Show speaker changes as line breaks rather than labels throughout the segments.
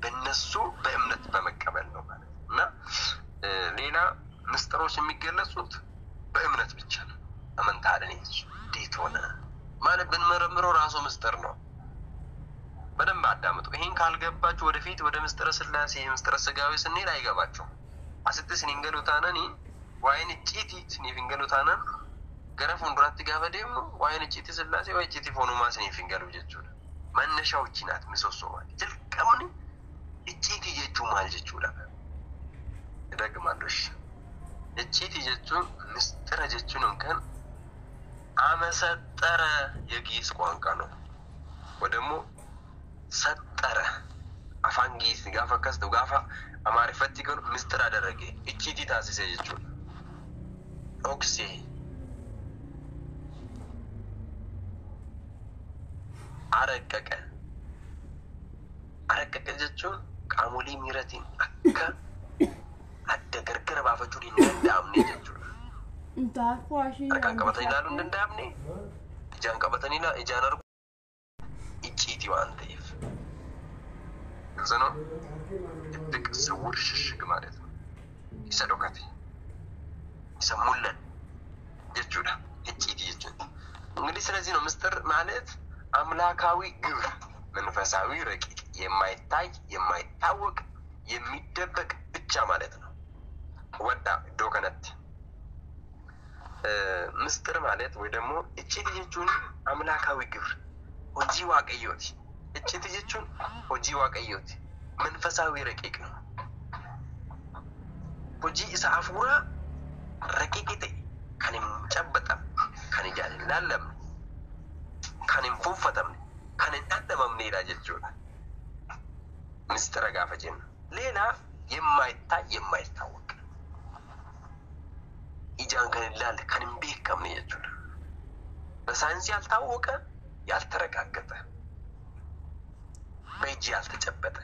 በእነሱ በእምነት በመቀበል ነው ማለት እና ሌላ ምስጢሮች የሚገለጹት በእምነት ብቻ ነው። አመንታለን እንዴት ሆነ ማለት ብንመረምረው ራሱ ምስጢር ነው። በደንብ አዳምጡ። ይሄን ካልገባችሁ ወደፊት ወደ ምስጢረ ሥላሴ ምስጢረ ሥጋዌ ስንሄድ አይገባችሁም። አስጥስ ንገሉታናኒ ዋይን ጪቲ ስኒፍንገሉታናን ገረፍ ወንድራት ጋበደም ዋይን ጪቲ ሥላሴ ወይ ጪቲ ፎኑማ ስኒፍንገሉ ጀቹ መነሻዎች ናት ምሰሶ ማለት ትልቀምን ጪቲ ጀቹ ማለት ጀቹ ላ ደግማለሽ ጪቲ ጀቹ ምስጢረ ጀቹ ነው ከን አመሰጠረ የጊስ ቋንቋ ነው ወደሞ ሰጠረ አፋንጊስ ጋፋ ከስቶ ጋፋ አማርፈት ይገሩ ምስጢር አደረገ ጪቲ ታስሰ ጀቹ ኦክሲ አረቀቀ ጀቹ ቃሙሊ ሚረቲን አካ አደገርገር ባፈቹን እንደዳምኔ ጀቹ
እንታቋሺ
አቀበተኝ ላሉ እንደዳምኔ ጃን ቀበተኝና እጃነር ኢጪቲ ዋንተይፍ ዘኖ ድቅ ስውር ሽሽግ ማለት ነው ይሰዶካቲ ይሰሙልን ጀቹዳ ኢጪቲ ጀቹ እንግዲህ ስለዚህ ነው ምስጢር ማለት አምላካዊ ግብር መንፈሳዊ ረቂቅ የማይታይ የማይታወቅ የሚደበቅ ብቻ ማለት ነው። ወዳ ዶከነት ምስጢር ማለት ወይ ደግሞ እቺት ጀቹን አምላካዊ ግብር ሆጂ ዋቀዮት እቺት ጀቹን ሆጂ ዋቀዮት መንፈሳዊ ረቂቅ ነው። ሆጂ ኢሳፉራ ረቂቅቴ ከንም ጨበጠም ከንጃል ላለም ከንም ፉፈተም ከንን አደመም ሌላ ጀቹና ምስጢር ጋፈጀን ሌላ የማይታይ የማይታወቅ ኢጃን ከላል ከንም ቢከም ነው ጀቹና በሳይንስ ያልታወቀ ያልተረጋገጠ በእጅ ያልተጨበጠ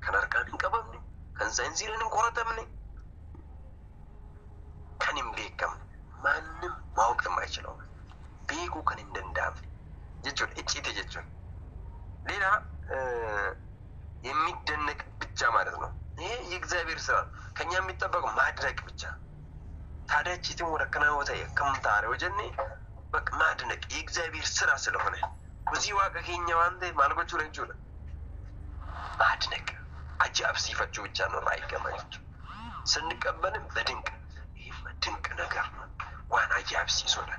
ከነርካን እንቀበም ከሳይንስ ይለን እንቆረጠም ከንም ቢከም ማንም ማወቅ የማይችለው ቢጉ ከን እንደንዳም ጀቹን እጪት ጀቹን ሌላ የሚደነቅ ብቻ ማለት ነው። ይሄ የእግዚአብሔር ስራ ከኛ የሚጠበቀው ማድነቅ ብቻ ታዲያችትም ወረከና ወታ የከምታረ ወጀኔ በቃ ማድነቅ የእግዚአብሔር ስራ ስለሆነ በዚህ ዋጋ ከኛው አንተ ማልጎቹ ለንቹለ ማድነቅ አጃብ ሲፈቹ ብቻ ነው አይገማች ስንቀበልም በድንቅ ይሄ ድንቅ ነገር ነው። ዋና አጃብ ሲሶለ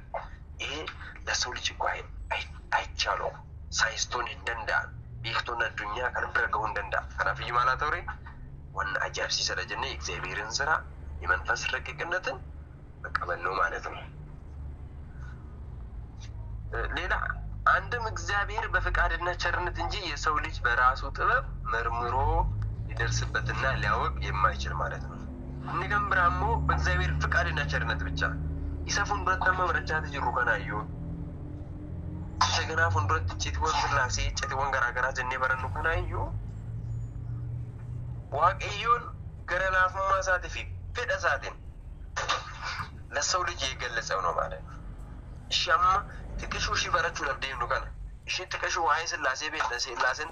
ይሄ ለሰው ልጅ ጓይ አይቻለው ሳይስቶን እንደንዳ ቢክቶና ዱኛ ከነበረው እንደንዳ ከናፍይ ማላተውሪ ዋና አጃብ ሲሰለጀነ የእግዚአብሔርን ስራ የመንፈስ ረቂቅነትን መቀበል ነው ማለት ነው። ሌላ አንድም እግዚአብሔር በፍቃድና ቸርነት እንጂ የሰው ልጅ በራሱ ጥበብ መርምሮ ሊደርስበትና ሊያወቅ የማይችል ማለት ነው። እንገምራሞ በእግዚአብሔር ፍቃድና ቸርነት ብቻ ይሰፉን በተማ መረጃት ጅሩ ከናዩ ሰገና ፈንዶት ጭትወን ሥላሴ ጭትወን ገራገራ ጀኔ በረኑ ከናዩ ዋቀዩን ገረላፉማ ሳትፊ ፍደሳትን ለሰው ልጅ የገለጸው ነው ማለት ነው። እሺማ ትክሹ ሺበረቹ ለብደይ ነው ካና እሺ ትክሹ ዋይ ሥላሴ ቤት ሥላሴን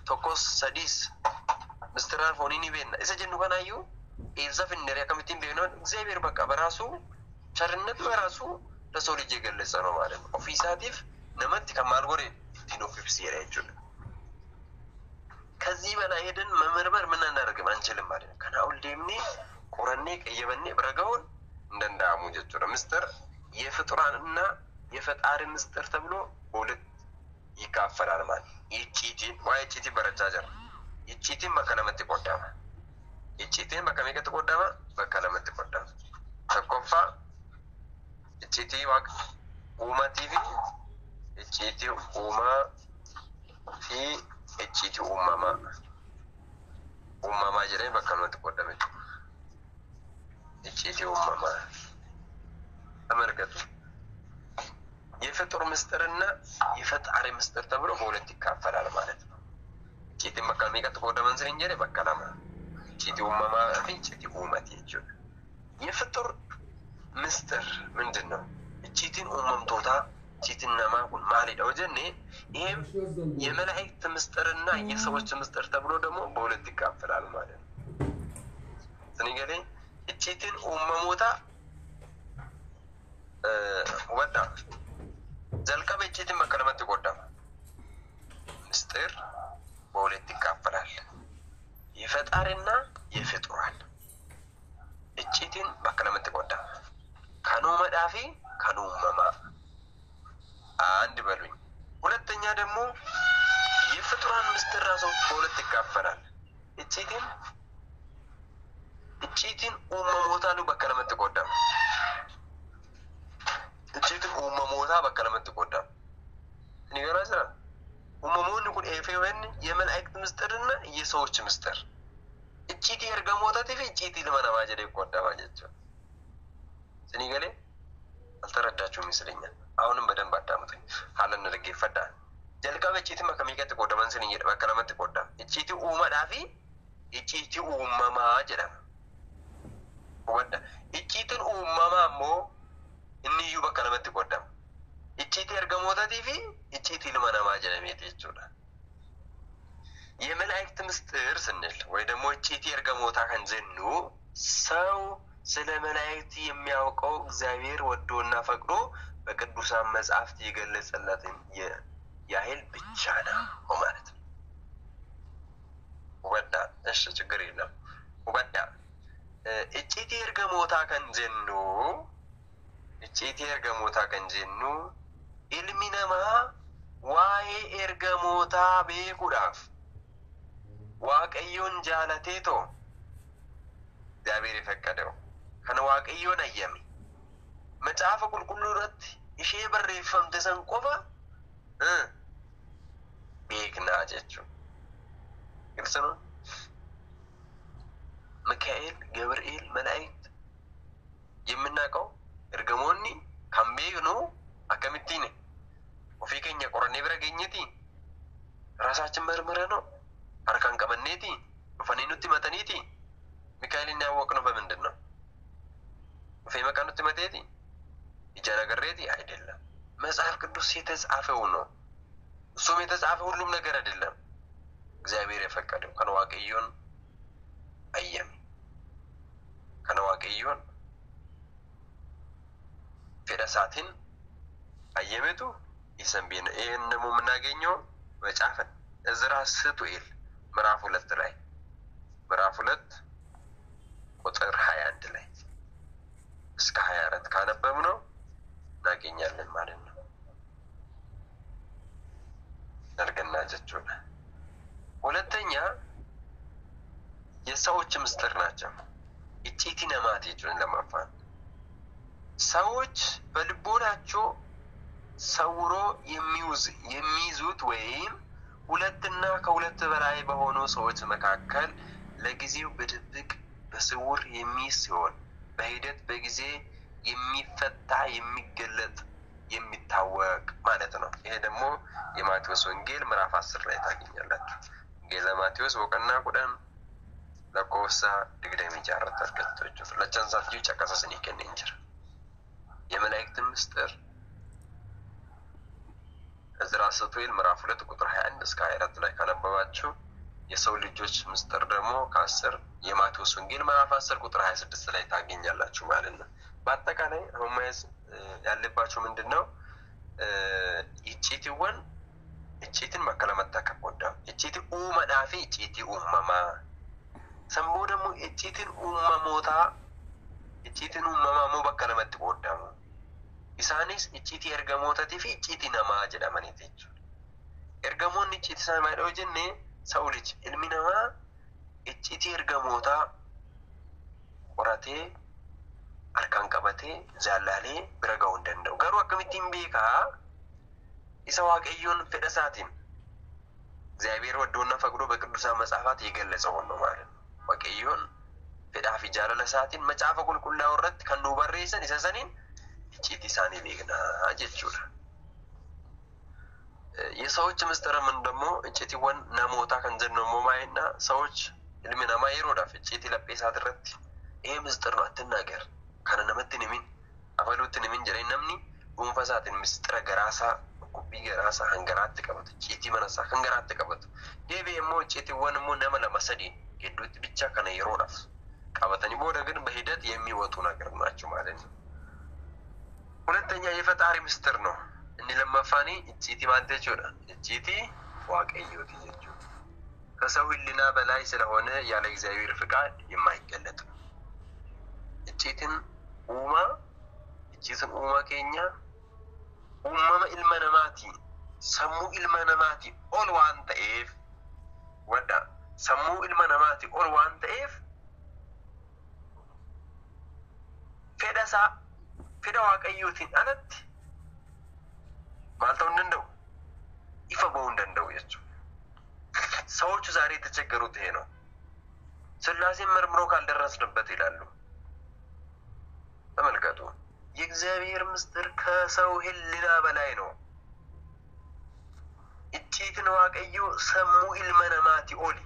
ተኮስ ሰዲስ ምስትራር ፎኒኒ ቤት እሰ ጀኑ ከናዩ ኢብዛፍ እንደሪያ ከመቲም ቢሆን እግዚአብሔር በቃ በራሱ ቸርነት በራሱ ለሰው ልጅ የገለጸው ነው ማለት ነው። ኦፊሳቲቭ ነመት ከማልጎሬ ዲኖፊክስ ያያችሁን ከዚህ በላይ ሄደን መመርመር ምን እናደርግም አንችልም ማለት ነው። ከናውል ደምኔ ቆረኔ ቀየበኔ ብረጋውን እንደንዳሙ ጀቹ ምስጢር የፍጡራንና የፈጣሪ ምስጢር ተብሎ ሁለት ይካፈላል ማለት ይቺቲን ዋይቺቲ በረጃጀር ይቺቲን በከለመት ይቆዳማ ይቺቲን በከመከት ይቆዳማ በከለመት ይቆዳማ ተቆፋ ይቺቲ ዋቅ ኡማቲቪ ይቺቲ ኡማ ፊ ይቺቲ ኡማማ ጀሬ በከለመት ይቆዳማ ይቺቲ ኡማማ ተመልከቱ የፍጡር ምስጢርና የፈጣሪ ምስጢር ተብሎ በሁለት ይካፈላል ማለት ነው። ጪቲ መካሚቀት ቆደመን ስለንጀሬ በከላማ ጪቲ ኡማማ ፍንጭቲ ኡማቲ ይችላል። የፍጡር ምስጢር ምንድነው? ጪቲን ኡማምቶታ ጪቲና ማቁን ማሊዳው ጀኔ ይሄም የመላእክት ምስጢርና የሰዎች ምስጢር ተብሎ ደግሞ በሁለት ይካፈላል ማለት ነው። ስለዚህ እቺትን ኡመሞታ ወዳ ዘልቀበ እቺትን መከለመት ይቆዳል ምስጢር በሁለት ይካፈላል የፈጣሪና የፍጡራን እቺትን መከለመት ይቆዳል ካኑ መዳፊ ካኑ መማ አንድ በሉኝ ሁለተኛ ደግሞ የፍጡራን ምስጢር ራሱ በሁለት ይካፈላል እቺትን ኡመሞታ ነው በከለመት ይቆዳል እቺትን ኡመሞታ በከለመት ይቆዳል ንገራዛ ኡመሞን ኩን ኤፌወን የመላእክት ምስጢርና የሰዎች ምስጢር እቺቲ እርገሞታ ተፊ እቺቲ ለማናማ ጀደ ይቆዳ ማለት ነው ስኒገሌ አልተረዳችሁም ይመስለኛል አሁንም በደንብ አዳምጡኝ ሐለን ለገ ይፈዳ ጀልቀበ እቺቲ መከሚቀት ይቆዳ ማንሰን ይሄድ በከለመት ይቆዳ እቺቲ ኡመዳፊ እቺቲ ኡመማ ጀዳ ወዳ እቺትን ኡመማሞ እንዩ በከለመት ይቆዳ እቺቲ እርገሞታ ተፊ እቺቲ ለማናማ ጀደ የሚያተችውላ የመላእክት ምስጢር ስንል ወይ ደግሞ እቺቲ እርገሞታ ከንዘኑ ሰው ስለ መላእክት የሚያውቀው እግዚአብሔር ወዶና ፈቅዶ በቅዱሳን መጻሕፍት የገለጸለትን ያህል ብቻ ነው ማለት ነው ወዳ እሺ ችግር የለም ወዳ እቺቲ እርገሞታ ከንዘኑ ኢልሚነማ ዋይ እርገሞታ ቤቁዳፍ ዋቀዮን ጃለቴቶ እግዚአብሔር የፈቀደው ከነ ዋቀዮን አየሚ መጽሐፈ ቁልቁሉረት እሺ በረፈም ተሰንቆፋ ቤክና ጀቹ ግልጽ ነው ሚካኤል ገብርኤል መላእክት የምናቀው እርገሞኒ ካምቤኑ አከሚቲኒ ወፊከኛ ቆረኔ ብረገኝቲ ራሳችን መርምረ ነው አርካን ቀመኔቲ ፈኒኑቲ መተኒቲ ሚካኤልን ያወቅነው በምንድን ነው ፈይመቃኑቲ መተቲ ይጀነገረቲ አይደለም መጽሐፍ ቅዱስ የተጻፈው ነው እሱም የተጻፈው ሁሉም ነገር አይደለም እግዚአብሔር የፈቀደው ከነዋቀዮን አየም ከነዋቀዮን ፈዳሳትን አየመቱ ይሰምቢነ ይሄን ደግሞ ምናገኘው መጽሐፍ እዝራ ስቱኤል ምዕራፍ 2 ላይ ምዕራፍ 2 ቁጥር 21 ላይ እስከ 24 ካነበብነው እናገኛለን ማለት ነው ደርገና ጀቹና ሁለተኛ የሰዎች ምስጢር ናቸው እቺቲ ነማት ይጁን ለማፋን ሰዎች በልቦናቸው ሰውሮ የሚይዙት ወይም ሁለትና ከሁለት በላይ በሆኑ ሰዎች መካከል ለጊዜው በድብቅ በስውር የሚሲሆን በሂደት በጊዜ የሚፈታ የሚገለጥ የሚታወቅ ማለት ነው ይሄ ደግሞ የማቴዎስ ወንጌል ምዕራፍ 10 ላይ ታገኛላችሁ ወንጌል ማቴዎስ ወቀና ቁዳን ለኮሳ ድግዳይ የሚጃረት ተርከቶች ለቻንሳት ይጨቀሰስን ይከነንጀር የመላእክት ምስጢር እዝራ ስቱኤል ምዕራፍ 2 ቁጥር 21 እስከ 24 ላይ ካነበባችሁ የሰው ልጆች ምስጢር ደግሞ ከ10 የማቴዎስ ወንጌል ምዕራፍ 10 ቁጥር 26 ላይ ታገኛላችሁ ማለት ነው በአጠቃላይ ሮማይስ ያለባችሁ ምንድነው እቺትን መከለመታ ከቆዳ እቺቲ ኡመዳፊ እቺቲ ኡመማ ሰምቦ ደግሞ እቺትን ኡመሞታ እቺትን ኡመማሞ በከለመት ቆዳሙ ኢሳኒስ እቺቲ እርገሞታ ቲፊ እቺቲ ነማ ጀዳመኔቴቹ እርገሞን እቺቲ ሳይማይዶ ጀኔ ሰው ልጅ ኢልሚነማ እቺቲ እርገሞታ ቆራቴ አርካን ቀበቴ ዛላሌ ብረጋው እንደነው ጋሩ አከሚቲም ቤካ ኢሳዋቀዮን ፈደሳቲን እግዚአብሔር ወዶና ፈቅዶ በቅዱሳን መጻሕፍት የገለጸው ነው ማለት ነው ወቀዮን ፈዳፊ ጃለለሳቲን መጻፈ ቁልቁላው ወረት ከኑ በሬሰን ይሰሰኒን እቺቲ ሳኒ ቤግና አጀቹራ የሰዎች ምስጢር ምን ደግሞ እቺቲ ወን ናሞታ ከንዘነው ሞማይና ሰዎች ኢልሚና ማይሮዳ እቺቲ ለጴሳ ድረት ይሄ ምስጢር ነው አትናገር ካነነመትን ሚን አፈሉትን ሚን ጀሬ ነምኒ ኡንፈሳትን ምስጢር ገራሳ بيجراسا هنجرات كبت جيتي مناسا هنجرات كبت ديبي مو جيتي وان مو نملا مسدين جدوت بيتشا كان يرونف كابتني بودا ግን በሂደት የሚወጡ ነገር ናቸው ማለት ነው ሁለተኛ የፈጣሪ ምስጢር ነው እንዴ ለማፋኒ እቺቲ ማንተች ወዳ እቺቲ ዋቀዮት ይጀቹ ከሰው ህሊና በላይ ስለሆነ ያለ እግዚአብሔር ፍቃድ የማይገለጥ እቺትን ኡማ ከኛ ኡማማ ኢልመነማቲ ሰሙ ኢልመነማቲ ኦል ዋንተ ኤፍ ወዳ ሰሙ ኢልመነማቲ ኦል ዋንተ ኤፍ ፌዳ ዋቀዮትን አለት ማልተው እንደው ይፈበው እንደው የቹ ሰዎች ዛሬ ተቸገሩት ይሄ ነው ስላሴ መርምሮ ካልደረስንበት ይላሉ ተመልከቱ የእግዚአብሔር ምስጢር ከሰው ህሊና በላይ ነው እቺትን ዋቀዩ ሰሙ ኢልመነማቲ ኦሊ